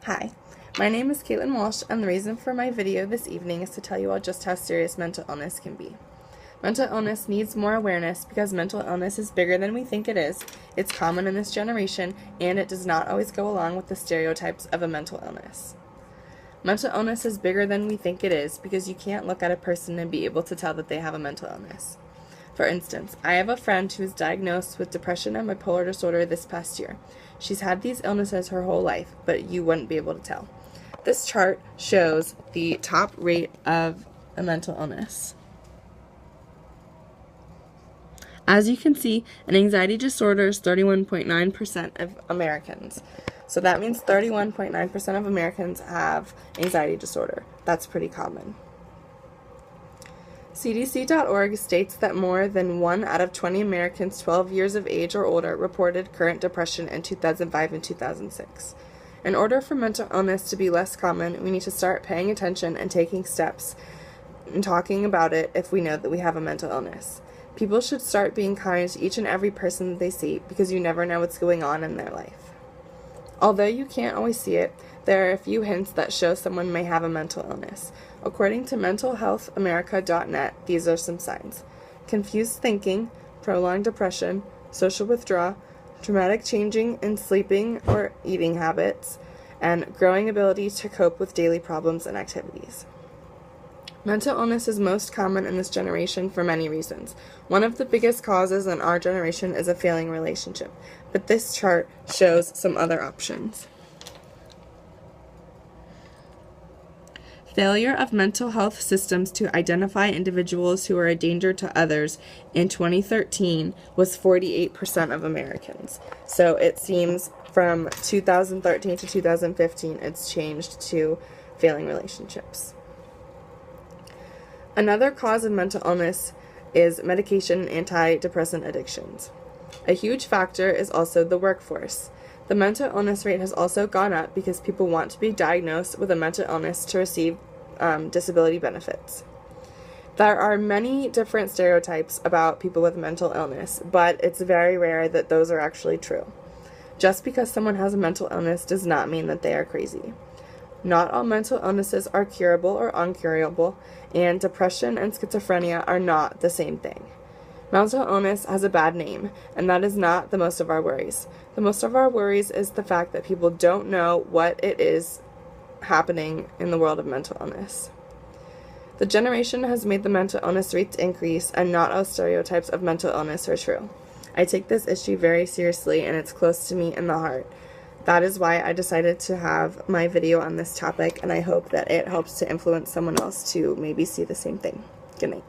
Hi, my name is Caitlin Walsh, and the reason for my video this evening is to tell you all just how serious mental illness can be. Mental illness needs more awareness because mental illness is bigger than we think it is, it's common in this generation, and it does not always go along with the stereotypes of a mental illness. Mental illness is bigger than we think it is because you can't look at a person and be able to tell that they have a mental illness. For instance, I have a friend who was diagnosed with depression and bipolar disorder this past year. She's had these illnesses her whole life, but you wouldn't be able to tell. This chart shows the top rate of a mental illness. As you can see, an anxiety disorder is 31.9% of Americans. So that means 31.9% of Americans have anxiety disorder. That's pretty common. CDC.org states that more than 1 out of 20 Americans 12 years of age or older reported current depression in 2005 and 2006. In order for mental illness to be less common, we need to start paying attention and taking steps and talking about it if we know that we have a mental illness. People should start being kind to each and every person that they see because you never know what's going on in their life. Although you can't always see it, there are a few hints that show someone may have a mental illness. According to mentalhealthamerica.net, these are some signs: confused thinking, prolonged depression, social withdrawal, dramatic changing in sleeping or eating habits, and growing ability to cope with daily problems and activities. Mental illness is most common in this generation for many reasons. One of the biggest causes in our generation is a failing relationship, but this chart shows some other options. Failure of mental health systems to identify individuals who are a danger to others in 2013 was 48% of Americans. So it seems from 2013 to 2015 it's changed to failing relationships. Another cause of mental illness is medication and antidepressant addictions. A huge factor is also the workforce. The mental illness rate has also gone up because people want to be diagnosed with a mental illness to receive disability benefits. There are many different stereotypes about people with mental illness, but it's very rare that those are actually true. Just because someone has a mental illness does not mean that they are crazy. Not all mental illnesses are curable or uncurable, and depression and schizophrenia are not the same thing. Mental illness has a bad name, and that is not the most of our worries. The most of our worries is the fact that people don't know what it is happening in the world of mental illness. The generation has made the mental illness rates increase, and not all stereotypes of mental illness are true. I take this issue very seriously, and it's close to me in the heart. That is why I decided to have my video on this topic, and I hope that it helps to influence someone else to maybe see the same thing. Good night.